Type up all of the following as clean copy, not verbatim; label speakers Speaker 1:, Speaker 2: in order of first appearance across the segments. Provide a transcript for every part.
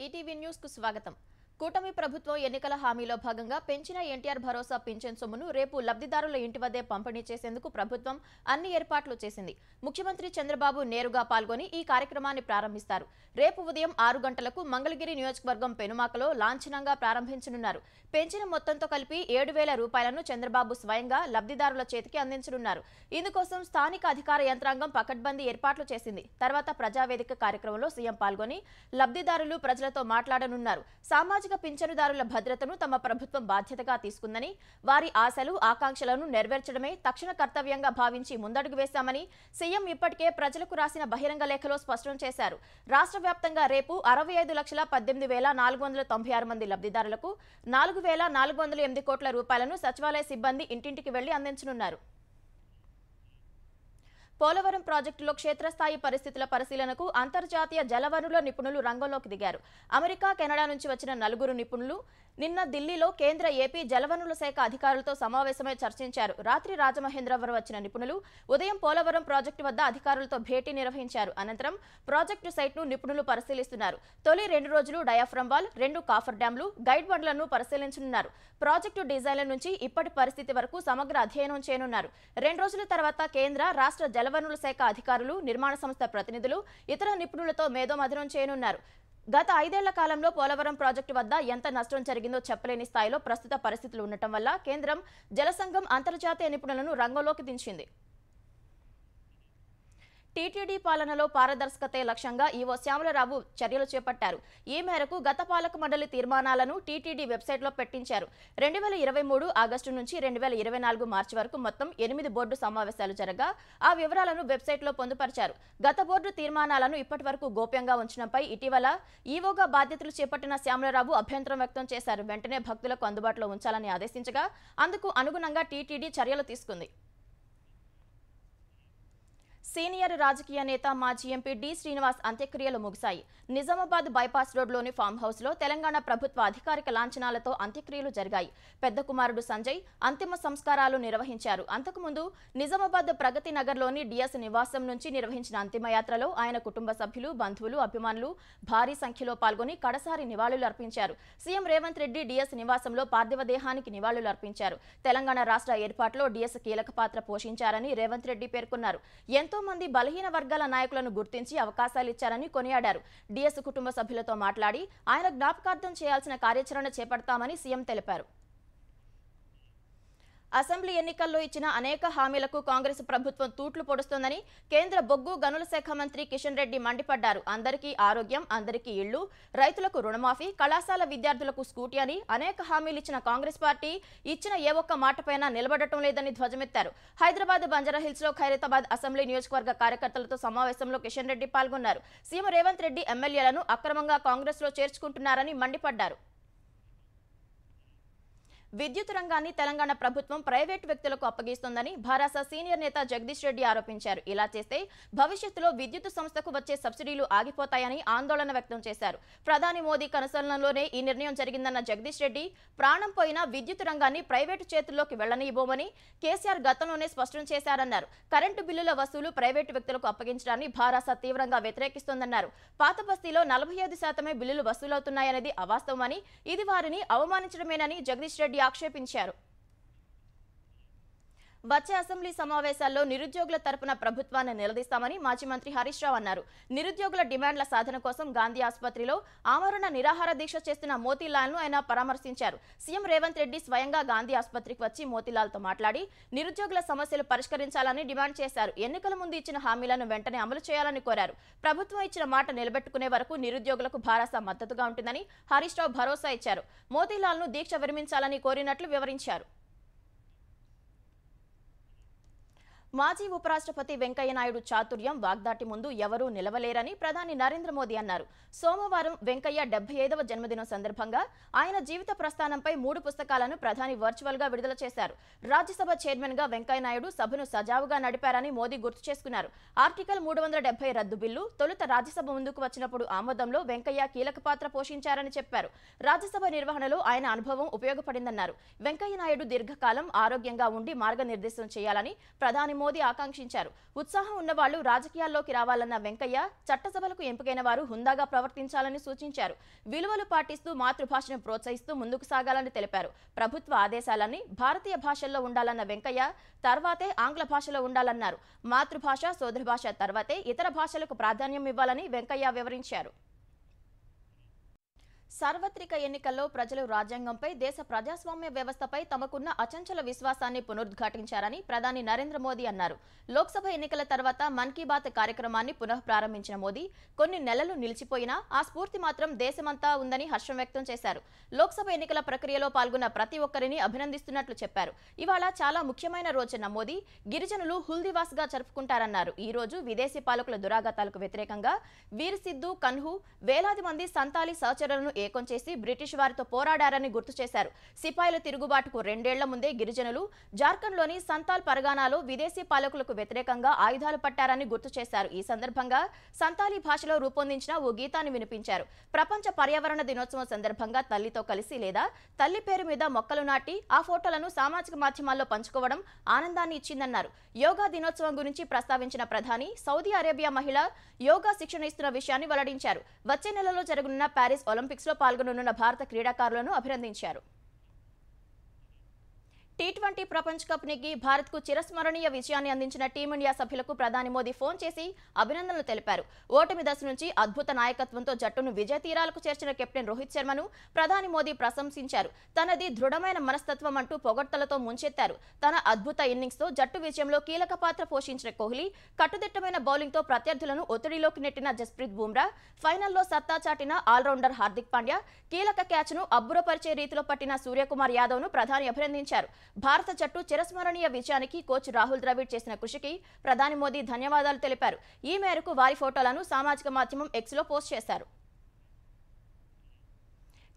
Speaker 1: ETV news కు స్వాగతం. కూటమి ప్రభుత్వం ఎన్నికల హామీలో భాగంగా పెంచిన ఎన్టీఆర్ భరోసా పింఛన్ సొమ్మును రేపు లబ్ధిదారుల ఇంటి వద్దే పంపిణీ చేసేందుకు ప్రభుత్వం అన్ని ఏర్పాట్లు చేసింది. ముఖ్యమంత్రి చంద్రబాబు నేరుగా పాల్గొని ఈ కార్యక్రమాన్ని ప్రారంభిస్తారు. రేపు ఉదయం 6 గంటలకు మంగళగిరి నియోజకవర్గం పెనుమాకలో లాంఛనంగా ప్రారంభించనున్నారు. పెంచిన మొత్తంతో కలిపి 7,000 రూపాయలను చంద్రబాబు స్వయంగా లబ్ధిదారుల చేతికి అందించనున్నారు. ఇందుకోసం స్థానిక అధికార యంత్రాంగం పకడ్బందీ ఏర్పాట్లు చేసింది. తర్వాత ప్రజావేదిక కార్యక్రమంలో సీఎం పాల్గొని లబ్ధిదారులు ప్రజలతో మాట్లాడనున్నారు. సామాజిక పింఛనుదారుల భద్రతను తమ ప్రభుత్వం బాధ్యతగా తీసుకుందని, వారి ఆశలు ఆకాంక్షలను నెరవేర్చడమే తక్షణ కర్తవ్యంగా భావించి ముందడుగు వేశామని సీఎం ఇప్పటికే ప్రజలకు రాసిన బహిరంగ లేఖలో స్పష్టం చేశారు. రాష్ట్ర వ్యాప్తంగా రేపు 65,18,496 మంది లబ్ధిదారులకు 4,408 కోట్ల రూపాయలను సచివాలయ సిబ్బంది ఇంటింటికి వెళ్లి అందించనున్నారు. పోలవరం ప్రాజెక్టులో క్షేత్రస్థాయి పరిస్థితుల పరిశీలనకు అంతర్జాతీయ జలవనరుల నిపుణులు రంగంలోకి దిగారు. అమెరికా, కెనడా నుంచి వచ్చిన 4 నిపుణులు నిన్న ఢిల్లీలో కేంద్ర ఏపీ జలవనరుల శాఖ అధికారులతో సమావేశమై చర్చించారు. రాత్రి రాజమహేంద్రవరం వచ్చిన నిపుణులు ఉదయం పోలవరం ప్రాజెక్టు వద్ద అధికారులతో భేటీ నిర్వహించారు. అనంతరం ప్రాజెక్టు సైట్ను నిపుణులు పరిశీలిస్తున్నారు. తొలి 2 రోజులు డయాఫ్రమ్ వాల్, 2 కాఫర్ డ్యాంలు, గైడ్ బండ్లను పరిశీలించనున్నారు. ప్రాజెక్టు డిజైన్ల నుంచి ఇప్పటి పరిస్థితి వరకు సమగ్ర అధ్యయనం చేయనున్నారు. 2 రోజుల తర్వాత కేంద్ర, రాష్ట్ర జలవనరుల శాఖ అధికారులు, నిర్మాణ సంస్థ ప్రతినిధులు, ఇతర నిపుణులతో మేధోమథనం చేయనున్నారు. గత 5 ఏళ్ల కాలంలో పోలవరం ప్రాజెక్టు వద్ద ఎంత నష్టం జరిగిందో చెప్పలేని స్థాయిలో ప్రస్తుత పరిస్థితులు ఉండటం వల్ల కేంద్రం జలసంఘం అంతర్జాతీయ నిపుణులను రంగంలోకి దించింది. టీటీడీ పాలనలో పారదర్శకతే లక్ష్యంగా ఈవో శ్యామలరావు చర్యలు చేపట్టారు. ఈ మేరకు గత పాలక మండలి తీర్మానాలను టీటీడీ వెబ్సైట్లో పెట్టించారు. 2023 ఆగస్టు నుంచి 2024 మార్చి వరకు మొత్తం 8 బోర్డు సమావేశాలు జరగా ఆ వివరాలను వెబ్సైట్లో పొందుపరిచారు. గత బోర్డు తీర్మానాలను ఇప్పటి వరకు గోప్యంగా ఉంచడంపై ఇటీవల ఈవోగా బాధ్యతలు చేపట్టిన శ్యామలరావు అభ్యంతరం వ్యక్తం చేశారు. వెంటనే భక్తులకు అందుబాటులో ఉంచాలని ఆదేశించగా అందుకు అనుగుణంగా టీటీడీ చర్యలు తీసుకుంది. సీనియర్ రాజకీయ నేత మాజీ ఎంపీ డి శ్రీనివాస్ అంత్యక్రియలు ముగిశాయి. నిజామాబాద్ బైపాస్ రోడ్లోని ఫామ్ హౌస్ లో తెలంగాణ ప్రభుత్వ అధికారిక లాంఛనాలతో అంత్యక్రియలు జరిగాయి. పెద్ద కుమారుడు సంజయ్ అంతిమ సంస్కారాలు నిర్వహించారు. అంతకుముందు నిజామాబాద్ ప్రగతి నగర్లోని డిఎస్ నివాసం నుంచి నిర్వహించిన అంతిమయాత్రలో ఆయన కుటుంబ సభ్యులు, బంధువులు, అభిమానులు భారీ సంఖ్యలో పాల్గొని కడసారి నివాళులు అర్పించారు. సీఎం రేవంత్ రెడ్డి డిఎస్ నివాసంలో పార్థివ దేహానికి నివాళులు అర్పించారు. తెలంగాణ రాష్ట్ర ఏర్పాటులో డిఎస్ కీలక పాత్ర పోషించారని రేవంత్ రెడ్డి పేర్కొన్నారు. ఎంతో మంది బలహీన వర్గాల నాయకులను గుర్తించి అవకాశాలు ఇచ్చారని కొనియాడారు. డిఎస్ కుటుంబ సభ్యులతో మాట్లాడి ఆయన జ్ఞాపకార్థం చేయాల్సిన కార్యాచరణ చేపడతామని సీఎం తెలిపారు. అసెంబ్లీ ఎన్నికల్లో ఇచ్చిన అనేక హామీలకు కాంగ్రెస్ ప్రభుత్వం తూట్లు పొడుస్తోందని కేంద్ర బొగ్గు గనుల శాఖ మంత్రి కిషన్ రెడ్డి మండిపడ్డారు. అందరికీ ఆరోగ్యం, అందరికీ ఇళ్లు, రైతులకు రుణమాఫీ, కళాశాల విద్యార్థులకు స్కూటీ అని అనేక హామీలు ఇచ్చిన కాంగ్రెస్ పార్టీ ఇచ్చిన ఏ ఒక్క మాటపైన నిలబడటం లేదని ధ్వజమెత్తారు. హైదరాబాద్ బంజారాహిల్స్ లో ఖైరతాబాద్ అసెంబ్లీ నియోజకవర్గ కార్యకర్తలతో సమావేశంలో కిషన్ రెడ్డి పాల్గొన్నారు. సీఎం రేవంత్ రెడ్డి ఎమ్మెల్యేలను అక్రమంగా కాంగ్రెస్ లో చేర్చుకుంటున్నారని మండిపడ్డారు. విద్యుత్ రంగాన్ని తెలంగాణ ప్రభుత్వం ప్రైవేటు వ్యక్తులకు అప్పగిస్తోందని భారాస సీనియర్ నేత జగదీష్ రెడ్డి ఆరోపించారు. ఇలా చేస్తే భవిష్యత్తులో విద్యుత్ సంస్థకు వచ్చే సబ్సిడీలు ఆగిపోతాయని ఆందోళన వ్యక్తం చేశారు. ప్రధాని మోదీ కనుసరణలోనే ఈ నిర్ణయం జరిగిందన్న జగదీష్ రెడ్డి ప్రాణం పోయిన విద్యుత్ రంగాన్ని ప్రైవేటు చేతుల్లోకి వెళ్లనివ్వబోమని కేసీఆర్ గతంలోనే స్పష్టం చేశారన్నారు. కరెంటు బిల్లుల వసూలు ప్రైవేటు వ్యక్తులకు అప్పగించడాన్ని భారాస తీవ్రంగా వ్యతిరేకిస్తోందన్నారు. పాత బస్తీలో 45% బిల్లులు వసూలవుతున్నాయనేది అవాస్తవమని, ఇది వారిని అవమానించడమేనని జగదీష్ రెడ్డి ఆక్షేపించారు. వచ్చే అసెంబ్లీ సమావేశాల్లో నిరుద్యోగుల తరపున ప్రభుత్వాన్ని నిలదీస్తామని మాజీ మంత్రి హరీష్ రావు అన్నారు. నిరుద్యోగుల డిమాండ్ల సాధన కోసం గాంధీ ఆసుపత్రిలో ఆమరణ నిరాహార దీక్ష చేస్తున్న మోతీలాల్ ను ఆయన పరామర్శించారు. సీఎం రేవంత్ రెడ్డి స్వయంగా గాంధీ ఆసుపత్రికి వచ్చి మోతీలాల్ తో మాట్లాడి నిరుద్యోగుల సమస్యలు పరిష్కరించాలని డిమాండ్ చేశారు. ఎన్నికల ముందు ఇచ్చిన హామీలను వెంటనే అమలు చేయాలని కోరారు. ప్రభుత్వం ఇచ్చిన మాట నిలబెట్టుకునే వరకు నిరుద్యోగులకు భారాస మద్దతుగా ఉంటుందని హరీష్ రావు భరోసా ఇచ్చారు. మోతీలాల్ ను దీక్ష విరమించాలని కోరినట్లు వివరించారు. మాజీ ఉపరాష్ట్రపతి వెంకయ్యనాయుడు చాతుర్యం, వాగ్దాటి ముందు ఎవరూ నిలవలేరని ప్రధాని నరేంద్ర మోదీ అన్నారు. సోమవారం వెంకయ్య 75వ జన్మదినం సందర్భంగా ఆయన జీవిత ప్రస్థానంపై 3 పుస్తకాలను ప్రధాని వర్చువల్ గా విడుదల చేశారు. రాజ్యసభ చైర్మన్ గా వెంకయ్యనాయుడు సభను సజావుగా నడిపారని మోదీ గుర్తు చేసుకున్నారు. ఆర్టికల్ 370 రద్దు బిల్లు తొలుత రాజ్యసభ ముందుకు వచ్చినప్పుడు ఆమోదంలో వెంకయ్య కీలక పాత్ర పోషించారని చెప్పారు. రాజ్యసభ నిర్వహణలో ఆయన అనుభవం ఉపయోగపడిందన్నారు. వెంకయ్యనాయుడు దీర్ఘకాలం ఆరోగ్యంగా ఉండి మార్గనిర్దేశం చేయాలని ప్రధాని మోదీ ఆకాంక్షించారు. ఉత్సాహం ఉన్నవాళ్లు రాజకీయాల్లోకి రావాలన్న వెంకయ్య చట్టసభలకు ఎంపికైన వారు హుందాగా ప్రవర్తించాలని సూచించారు. విలువలు పాటిస్తూ మాతృభాషను ప్రోత్సహిస్తూ ముందుకు సాగాలని తెలిపారు. ప్రభుత్వ ఆదేశాలన్నీ భారతీయ భాషల్లో ఉండాలన్న వెంకయ్య తర్వాతే ఆంగ్ల భాషలో ఉండాలన్నారు. మాతృభాష, సోదర భాష తర్వాతే ఇతర భాషలకు ప్రాధాన్యం ఇవ్వాలని వెంకయ్య వివరించారు. సార్వత్రిక ఎన్నికల్లో ప్రజలు రాజ్యాంగంపై, దేశ ప్రజాస్వామ్య వ్యవస్థపై తమకున్న అచంచల విశ్వాసాన్ని పునరుద్ఘాటించారని ప్రధాని నరేంద్ర మోదీ అన్నారు. లోక్సభ ఎన్నికల తర్వాత మన్ కీ బాత్ కార్యక్రమాన్ని పునః ప్రారంభించిన మోదీ కొన్ని నెలలు నిలిచిపోయినా ఆ స్ఫూర్తి మాత్రం దేశమంతా ఉందని హర్షం వ్యక్తం చేశారు. లోక్సభ ఎన్నికల ప్రక్రియలో పాల్గొన్న ప్రతి ఒక్కరిని అభినందిస్తున్నట్లు చెప్పారు. ఇవాళ చాలా ముఖ్యమైన రోజన్న మోదీ గిరిజనులు హుల్ దివాస్ గా జరుపుకుంటారన్నారు. ఈ రోజు విదేశీ పాలకుల దురాగతాలకు వ్యతిరేకంగా వీర్ సిద్ధు, కన్హు వేలాది మంది సంతాలి సహచరులను ఏకం చేసి బ్రిటిష్ వారితో పోరాడారని గుర్తు చేశారు. సిపాయిల తిరుగుబాటుకు 2 ఏళ్ల ముందే గిరిజనులు జార్ఖండ్లోని సంతాల్ పరగానాలో విదేశీ పాలకులకు వ్యతిరేకంగా ఆయుధాలు పట్టారని గుర్తు చేశారు. ఈ సందర్భంగా సంతాలీ భాషలో రూపొందించిన ఓ గీతాన్ని వినిపించారు. ప్రపంచ పర్యావరణ దినోత్సవం సందర్భంగా తల్లితో కలిసి లేదా తల్లి పేరు మీద మొక్కలు నాటి ఆ ఫోటోలను సామాజిక మాధ్యమాల్లో పంచుకోవడం ఆనందాన్ని ఇచ్చిందన్నారు. యోగా దినోత్సవం గురించి ప్రస్తావించిన ప్రధాని సౌదీ అరేబియా మహిళ యోగా శిక్షణ ఇస్తున్న విషయాన్ని వెల్లడించారు. వచ్చే నెలలో జరగనున్న ప్యారిస్ ఒలింపిక్స్ లో పాల్గొననున్న భారత క్రీడాకారులను అభినందించారు. టీ20 ప్రపంచ కప్ నెగ్గి భారత్కు చిరస్మరణీయ విజయాన్ని అందించిన టీమిండియా సభ్యులకు ప్రధాని మోదీ ఫోన్ చేసి అభినందనలు తెలిపారు. ఓటమి దశ నుంచి అద్భుత నాయకత్వంతో జట్టును విజయ తీరాలకు చేర్చిన కెప్టెన్ రోహిత్ శర్మను ప్రధాని మోదీ ప్రశంసించారు. తనది దృఢమైన మనస్తత్వం అంటూ పొగడ్తలతో ముంచెత్తారు. తన అద్భుత ఇన్నింగ్స్తో జట్టు విజయంలో కీలక పాత్ర పోషించిన కోహ్లీ, కట్టుదిట్టమైన బౌలింగ్తో ప్రత్యర్థులను ఒత్తిడిలోకి నెట్టిన జస్ప్రీత్ బుమ్రా, ఫైనల్లో సత్తా చాటిన ఆల్రౌండర్ హార్దిక్ పాండ్యా, కీలక క్యాచ్ను అబ్బురపరిచే రీతిలో పట్టిన సూర్యకుమార్ యాదవ్ను ప్రధాని అభినందించారు. భారత జట్టు చిరస్మరణీయ విజయానికి కోచ్ రాహుల్ ద్రవిడ్ చేసిన కృషికి ప్రధాని మోదీ ధన్యవాదాలు తెలిపారు. ఈ మేరకు వారి ఫోటోలను సామాజిక మాధ్యమం ఎక్స్లో పోస్ట్ చేశారు.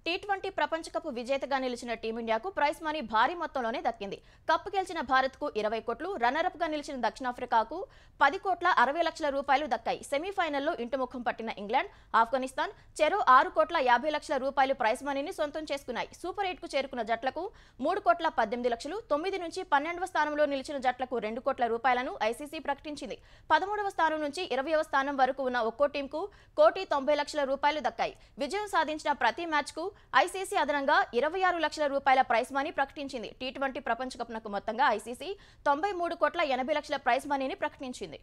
Speaker 1: టీ20 ప్రపంచ కప్ విజేతగా నిలిచిన టీమిండియాకు ప్రైజ్ మనీ భారీ మొత్తంలోనే దక్కింది. కప్ గెలిచిన భారత్కు 20 కోట్లు, రన్నరప్ గా నిలిచిన దక్షిణాఫ్రికాకు 10,60,00,000 రూపాయలు దక్కాయి. సెమీఫైనల్లో ఇంటిముఖం పట్టిన ఇంగ్లాండ్, ఆఫ్ఘనిస్తాన్ చెరో 6,50,00,000 ప్రైజ్ మనీని సొంతం చేసుకున్నాయి. సూపర్ 8 కు చేరుకున్న జట్లకు 3,18,00,000, 9 నుంచి 12వ స్థానంలో నిలిచిన జట్లకు 2 కోట్ల రూపాయలను ఐసీసీ ప్రకటించింది. 13వ స్థానం నుంచి 20వ స్థానం వరకు ఉన్న ఒక్కో టీంకు 1,90,00,000 రూపాయలు దక్కాయి. విజయం సాధించిన ప్రతి మ్యాచ్కు ఐసీసీ అదనంగా 26 లక్షల రూపాయల ప్రైజ్ మనీ ప్రకటించింది. టీ20 ప్రపంచ కప్ నకు మొత్తంగా ఐసీసీ 93,80,00,000 ప్రైజ్ మనీని ప్రకటించింది.